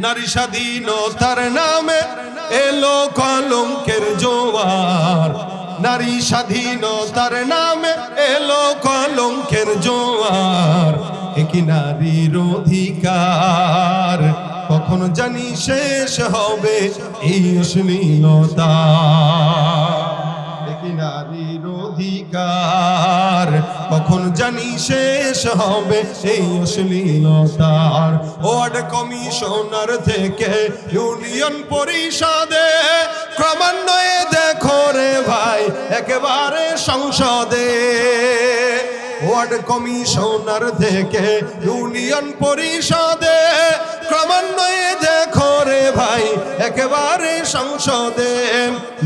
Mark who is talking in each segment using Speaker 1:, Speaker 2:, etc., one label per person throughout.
Speaker 1: নারী স্বাধীনতার নামে এলো কলঙ্কের জোয়ার, নারী স্বাধীনতার নামে এলো কলঙ্কের জোয়ার। একই নারীর অধিকার কখন জানি শেষ হবে এই অশ্লীলতা। একই নারীর অধিকার কখন জানি শেষ হবে এই অশ্লীলতার। ওয়ার্ড কমিশনার থেকে ইউনিয়ন পরিষদে ক্রমান্বয়ে দেখো রে ভাই একেবারে সংসদে। ওয়ার্ড কমিশনার থেকে ইউনিয়ন পরিষদে ক্রমান্বয়ে দেখো রে ভাই একেবারে সংসদে।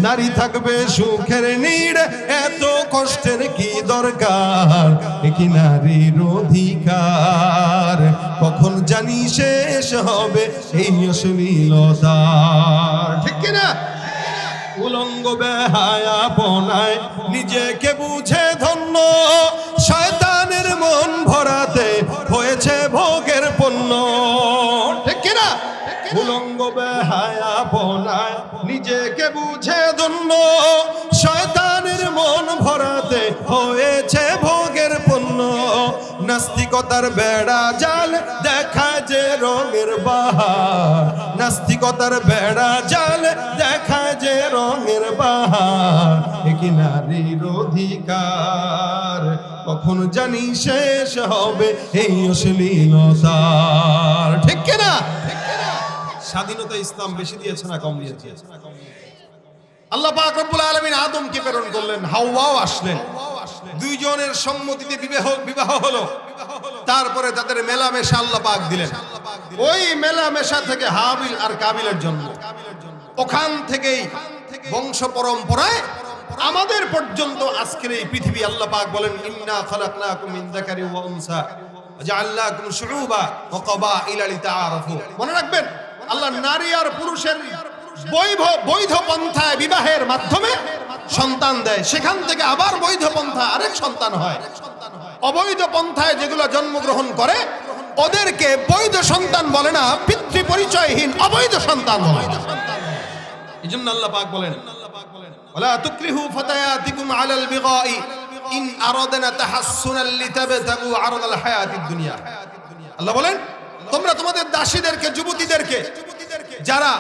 Speaker 1: নারী থাকবে সুখের নীড়, এত কষ্টের কি দরকার। কি নারীর অধিকার কখন জানি শেষ হবে এই অশ্লীলতা। ঠিক কিনা? উলঙ্গ বেহায়াপনায় নিজেকে বুঝে ধন্য, শয়তানের মন ভরাতে হয়েছে ভোগের পণ্য। ঠিক কিনা? উলঙ্গ বেহায়াপনায় নিজেকে বুঝে ধন্য, শয়তানের মন ভরাতে হয়েছে ভোগের পণ্য। নাস্তিকতার বেড়া জাল দেখায় যে রঙের বাহার, নাস্তিকতার বেড়া জাল দেখায় যে রঙের বাহার। একই নারীর অধিকার কখন জানি শেষ হবে এই অশ্লীলতার। ঠিক কিনা? স্বাধীনতা ইসলাম বেশি দিয়েছে না কম দিয়েছে? আল্লাহ পাক রব্বুল আলামিন আদমকে প্রেরণ করলেন, হাওয়াও আসলেন, দুইজনের সম্মতিতে বিবাহ হলো। তারপরে তাদের মেলামেশা আল্লাহ পাক দিলেন। ওই মেলামেশা থেকে হাবিল আর কাবিলের জন্ম। ওখান থেকেই বংশ পরম্পরায় আমাদের পর্যন্ত আজকের এই পৃথিবী। আল্লাহ পাক বলেন, ইন্না খালাকনাকুম মিন যাকারি ওয়া উনসা ওয়াজআলনাকুম শুউবা ওয়া ক্বাবাইলা লিতাআরাফু। মনে রাখবেন, আল্লাহ নারী আর পুরুষের বৈধ পন্থায় বিবাহের মাধ্যমে সন্তান দেয়, সেখান থেকে আবার বৈধ পন্থা আরেক সন্তান হয়। অবৈধ পন্থায় যেগুলো জন্মগ্রহণ করে ওদেরকে বৈধ সন্তান বলে না, পিতৃ পরিচয়হীন অবৈধ সন্তান হয়। এজন্য আল্লাহ পাক বলেন, ওয়ালা তুকরিহু ফাতায়াতিকুম আলাল বিগাই ইন আরাদনা তাহাসসুনাল লিতাবতাগু আরদাল হায়াতিদ দুনিয়া। আল্লাহ বলেন, তোমরা তোমাদের দাসীদেরকে, যুবতীদেরকে যারা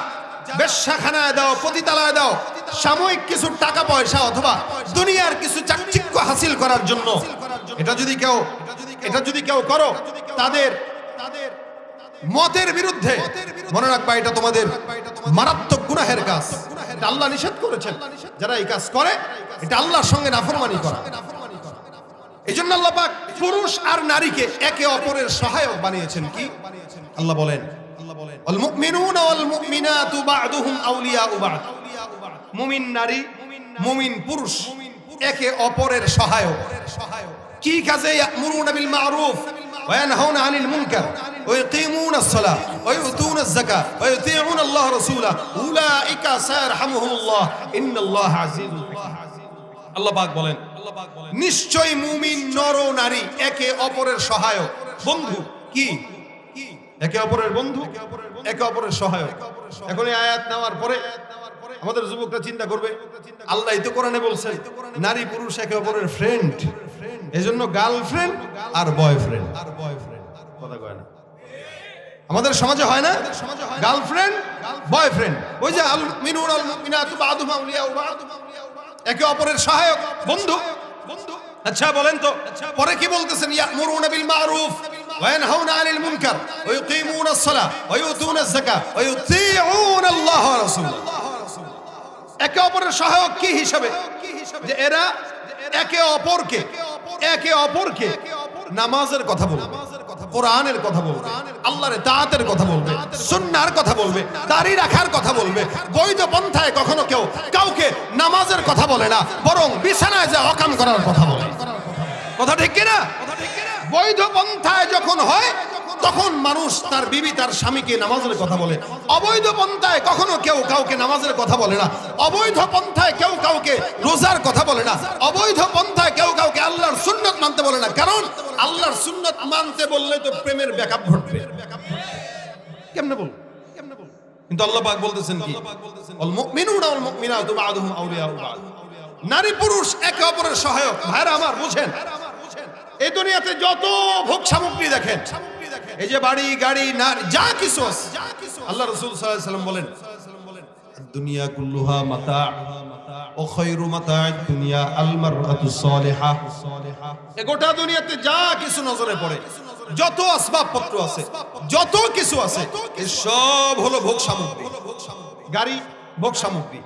Speaker 1: বেশ্যাখানায় দাও, পতিতালয়ে দাও, সাময়িক কিছু টাকা পয়সা অথবা দুনিয়ার কিছু চাকচিক্য হাসিল করার জন্য, এটা যদি কেউ করো তাদের মতের বিরুদ্ধে, মনে রাখবা এটা তোমাদের মারাত্মক গুনাহের কাজ। এটা আল্লাহ নিষেধ করেছেন। যারা এই কাজ করে এটা আল্লাহর সঙ্গে নাফরমানি করা। এই জন্য আল্লাহ পাক পুরুষ আর নারীকে একে অপরের সহায়ক বানিয়েছেন। কি আল্লাহ বলেন? আল মুমিনুনা ওয়াল মুমিনাতু বা'দুহুম আউলিয়াউ বা'দ। মুমিন নারী, মুমিন পুরুষ একে অপরের সহায়ক। কি কাজে? ইয়ামুরুনা বিল মা'রুফ ওয়া ইয়ানহাউনা আনিল মুনকার ওয়া ইয়াকিমুনাস সালাহ ওয়া ইউতুনাজ যাকাত ওয়া ইউতিউনা আল্লাহ রাসূলা উলাইকা সায়ারহামুহুমুল্লাহ ইন্নাল্লাহা আজিজুল হাকীম। আল্লাহ পাক বলেন, নিশ্চয় মুমিন নর ও নারী একে অপরের সহায়ক, বন্ধু। কি? একে অপরের বন্ধু, একে অপরের সহায়ক। এখন এই আয়াত নেওয়ার পরে আমাদের যুবকরা চিন্তা করবে, আল্লাহ তো কোরআনে বলছেন নারী পুরুষ একে অপরের ফ্রেন্ড, এজন্য গার্লফ্রেন্ড আর বয়ফ্রেন্ড। কথা কয় না? আমাদের সমাজে হয় না গার্লফ্রেন্ড বয়ফ্রেন্ড? ওই যে আল মুমিনুনা ওয়াল মুমিনাতু বা'দুহুম আউলিয়াউ বা'দ, একে অপরের সহায়ক, বন্ধু। আচ্ছা বলেন তো পরে কি বলতেছেন? ইয়ামুরুনা বিল মা'রুফ ওয়া ইয়ানহাউনা আনিল মুনকার ওয়া ইউকিমুনাস সালাহ ওয়া ইউতুনাজ যাকাত ওয়া ইউতিউনা আল্লাহ ওয়া রাসূলা। একে অপরের সহায়ক কি হিসাবে? যে এরা একে অপরকে নামাজের কথা বলবে, কোরআনের কথা বলবে, আল্লাহর তাআতের কথা বলবে, সুন্নাহর কথা বলবে, দাড়ি রাখার কথা বলবে। বৈধ পন্থায় কখনো কেউ কাউকে নামাজের কথা বলে না, বরং বিছানায় যা অকাম করার কথা বলে। কথা ঠিক কিনা? বৈধ পন্থায় যখন হয় তখন মানুষ তার বিবি, তার স্বামীকে নামাজের কথা বলে। অবৈধ পন্থায় কখনো কেউ কাউকে নামাজের কথা বলে না। অবৈধ পন্থায় কেউ কাউকে রোজার কথা বলে না। অবৈধ পন্থায় কেউ কাউকে আল্লাহর সুন্নত মানতে বলে না, কারণ আল্লাহর সুন্নত মানতে বললে তো প্রেমের ব্যাকআপ ঘটবে। কেমনে বল? কিন্তু আল্লাহ পাক বলতেছেন কি, ওয়াল মুমিনুনা ওয়াল মুমিনাতু বা'দুহুম আউলিয়াউ বা'দ। নারী পুরুষ একে অপরের সহায়ক। ভাইরা আমার বুঝেন, এই দুনিয়াতে যত ভোগ সামগ্রী দেখেন, এই যে বাড়ি গাড়ি নারী যা কিছু আছে, আল্লাহ রাসূল সাল্লাল্লাহু আলাইহি ওয়াসাল্লাম বলেন দুনিয়া কুল্লুহা মাতা ও খায়রু মাতা'আদ দুনিয়া আল মারআতুস সালিহা। এই গোটা দুনিয়াতে যা কিছু নজরে পড়ে, যত আসবাবপত্র আছে, যত কিছু আছে, এই সব হলো ভোগ সামগ্রী। গাড়ি ভোগ সামগ্রী,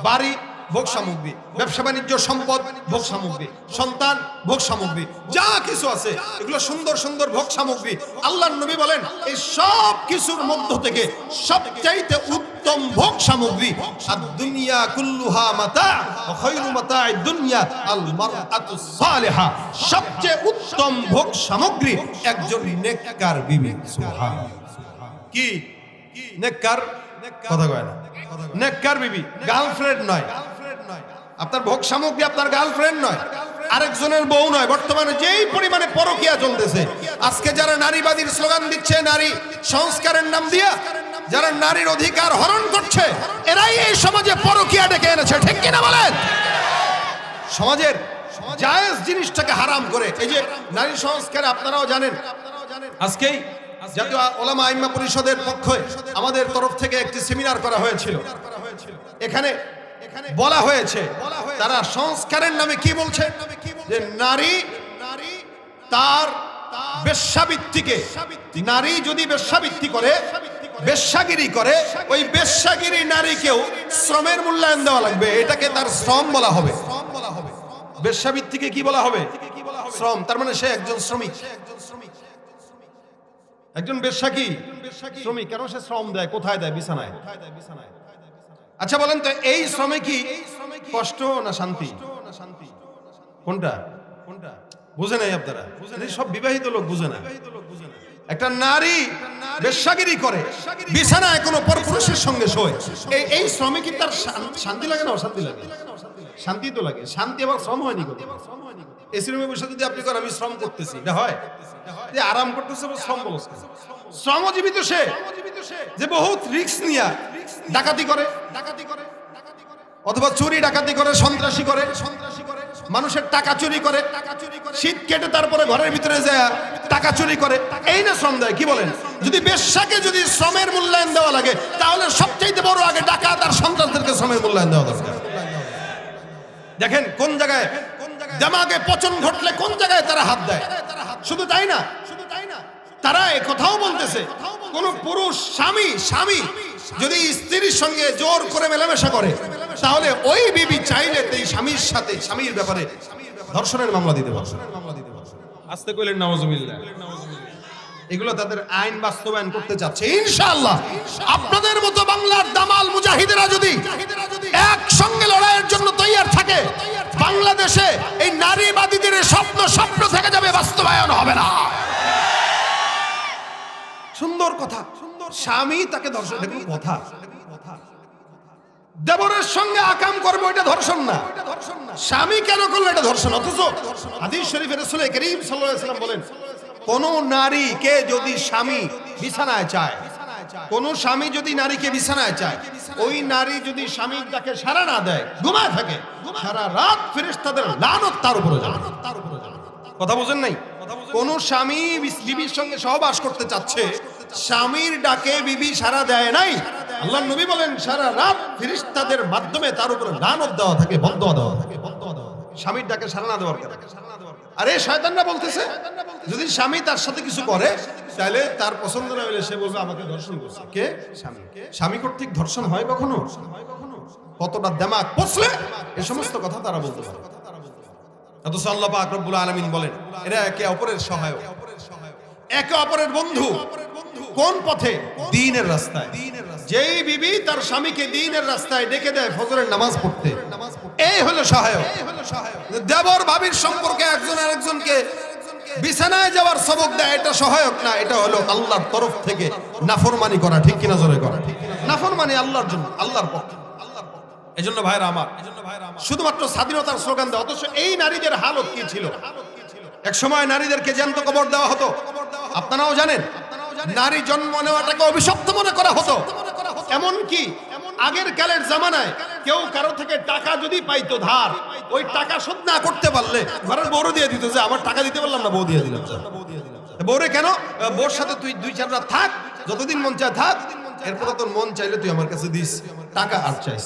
Speaker 1: বাড়ি ভোগ সামগ্রী, ব্যবসা বাণিজ্য সম্পদ ভোগ সামগ্রী, সন্তান ভোগ সামগ্রী, যা কিছু আছে এগুলো সুন্দর সুন্দর ভোগ সামগ্রী। আল্লাহর নবী বলেন এই সব কিছুর মধ্য থেকে সবচাইতে উত্তম ভোগ সামগ্রী আর দুনিয়া কুল্লুহা মাতা ওয়া খায়রু মাতা'আদ দুনিয়া আল মারআতুস সালিহা। সবচেয়ে উত্তম ভোগ সামগ্রী একজন নেককার বিবি। সুবহানাল্লাহ। কি নেককার? কথা কয় না। নেককার বিবি, গার্লফ্রেন্ড নয়। আপনার ভোগ সামগ্রী আপনার গার্লফ্রেন্ড নয়, আরেকজনের বউ নয়। বর্তমানে যেই পরিমাণে পরকীয়া চলতেছে, আজকে যারা নারীবাদীর স্লোগান দিচ্ছে, নারী সংস্কারের নাম দিয়া যারা নারীর অধিকার হরণ করছে, এরাই এই সমাজে পরকীয়া ডেকে এনেছে। ঠিক কিনা বলেন? সমাজের জায়েজ জিনিসটাকে হারাম করে। এই যে নারী সংস্কার, আপনারাও জানেন, আজকেই জাতীয় ওলামা আইম্মা পরিষদের পক্ষে আমাদের তরফ থেকে একটি সেমিনার করা হয়েছিল। এখানে বলা হয়েছে তারা সংস্কারের নামে কি বলছে, যে নারী তার বেশ্যাবৃত্তিকে, নারী যদি বেশ্যাবৃত্তি করে, বেশ্যাগিরি করে, ওই বেশ্যাগিরি নারীকেও শ্রমের মূল্যায়ন দেওয়া লাগবে। এটাকে তার শ্রম বলা হবে। বেশ্যাবৃত্তিকে কি বলা হবে? শ্রম। তার মানে সে একজন শ্রমিক। একজন বেশ্যা কি শ্রমিক? কেন সে শ্রম দেয়? কোথায় দেয়? বিছানায়। আচ্ছা বলেন তো, এই শ্রমে কি কষ্ট না শান্তি? কোনটা? বুঝে নাই আপনারা? সব বিবাহিত লোক বুঝে না। একটা নারী বেশ্যাগিরি করে, বিছানায় কোনো পরপুরুষের সঙ্গে শোয়, এই শ্রমে কি তার শান্তি লাগে না অশান্তি লাগে? শান্তি তো লাগে। শান্তি আবার শ্রম হয়নি। এসি রুমে বসে যদি আপনি করেন আমি শ্রম করতেছি, এটা হয়? যে আরাম করতেছে শ্রম বলছে। শ্রমজীবিত সে যে বহুত রিস্ক নিয়ে ডাকাতি করে, অথবা চুরি ডাকাতি করে, সন্ত্রাসী করে, মানুষের টাকা চুরি করে, শীত কেটে তারপরে ঘরের ভিতরে যায় টাকা চুরি করে, এই না শ্রম দেয়? কি বলেন? যদি বেশ্যাকে যদি শ্রমের মূল্যায়ন দেওয়া লাগে, তাহলে সবচেয়ে বড় আগে ডাকাত আর সন্ত্রাসদেরকে শ্রমের মূল্যায়ন দেওয়া দরকার। দেখেন কোন জায়গায় জামাকে পচন ঘটলে কোন জায়গায় তারা হাত দেয়। শুধু তাই না, তারা এই কথাও বলতেছে, কোন পুরুষ স্বামী যদি স্ত্রীর সঙ্গে জোর করে মেলামেশা করে, তাহলে ওই বিবি চাইলে এই স্বামীর সাথে, স্বামীর ব্যাপারে ধর্ষণের মামলা দিতে পারে। আস্তে কইলেন নাউজুবিল্লাহ। এগুলো তাদের আইন বাস্তবায়ন করতে চাচ্ছে ইনশাআল্লাহ। আপনাদের মতো বাংলার দামাল মুজাহিদেরা যদি একসঙ্গে লড়াইয়ের জন্য তৈয়ার থাকে, বাংলাদেশে এই নারীবাদীদের স্বপ্ন থেকে যাবে, বাস্তবায়ন হবে না। সুন্দর কথা, স্বামী তাকে ধর্ষণ, এটা কোনো কথা? দেবরের সঙ্গে আকাম করবো, এটা ধর্ষণ না। স্বামী কেন করলো? এটা ধর্ষণ। অথচ হাদিস শরীফে রাসূল করিম সাল্লাল্লাহু আলাইহি ওয়াসাল্লাম বলেন, কোন নারীকে যদি স্বামী বিছানায় চায়, কোন স্বামী যদি নারীকে বিছানায় চায়, ওই নারী যদি স্বামীর ডাকে সাড়া না দেয়, ঘুমায় থাকে, সারা রাত ফেরেশতাদের লানত তার উপরে যাবে। কথা বুঝেন নাই? কোন স্বামী বিবির সঙ্গে সহবাস করতে চাচ্ছে, স্বামীর ডাকে বিবি সাড়া দেয় নাই, আল্লাহর নবী বলেন সারা রাত ফেরেশতাদের মাধ্যমে তার উপরে লানত দেওয়া থাকে, বদদুয়া দেওয়া থাকে। স্বামীর ডাকে সাড়া না দেওয়ার কারণে। আরে শয়তানরা বলতেছে, যদি স্বামী তার সাথে কিছু করে, তাহলে তার পছন্দ না হলে সে বলবে আমাকে ধর্ষণ করছে। কে? স্বামী। স্বামী কর্তৃক ধর্ষণ হয় কখনো? কতটা দিমাগ পচলে এই সমস্ত কথা তারা বলতে পারে। অথচ আল্লাহ পাক রব্বুল আলামিন বলেন এরা একে অপরের সহায়ক, একে অপরের বন্ধু। কোন পথে? দ্বীনের রাস্তায়। যেই বিবি তার স্বামীকে দ্বীনের রাস্তায় ডেকে দেয় ফজরের নামাজ পড়তে, এই হলো সহায়ক। দেবর ভাবির সম্পর্কে একজন আরেকজনকে বিছানায় যাওয়ার সবক দেয়, এটা সহায়ক না, এটা হলো আল্লাহর তরফ থেকে নাফরমানি করা। ঠিক কিনা জোরে করা? নাফরমানি আল্লাহর জন্য, আল্লাহর পক্ষে। এজন্য ভাইরা আমার, শুধুমাত্র স্বাধীনতার স্লোগান দেওয়া, অথচ এই নারীদের হালত কি ছিল? এক সময় নারীদেরকে জ্যান্ত কবর দেওয়া হতো। আপনারাও জানেন, নারী জন্ম নেওয়াটাকে অভিশপ্ত মনে করা হতো। এমন কি আগের কালের জামানায় কেউ কারো থেকে টাকা যদি পাইতো ধার, ওই টাকা শোধ না করতে পারলে ঘরের বউরে দিয়ে দিত যে আমার টাকা দিতে পারলাম না, বউ দিয়ে দিলাম। বউরে কেন? বউর সাথে তুই 2-4 রাত থাক, যতদিন মন চায় থাক, এরপর তোর মন চাইলে তুই আমার কাছে দিস, টাকা আর চাইস।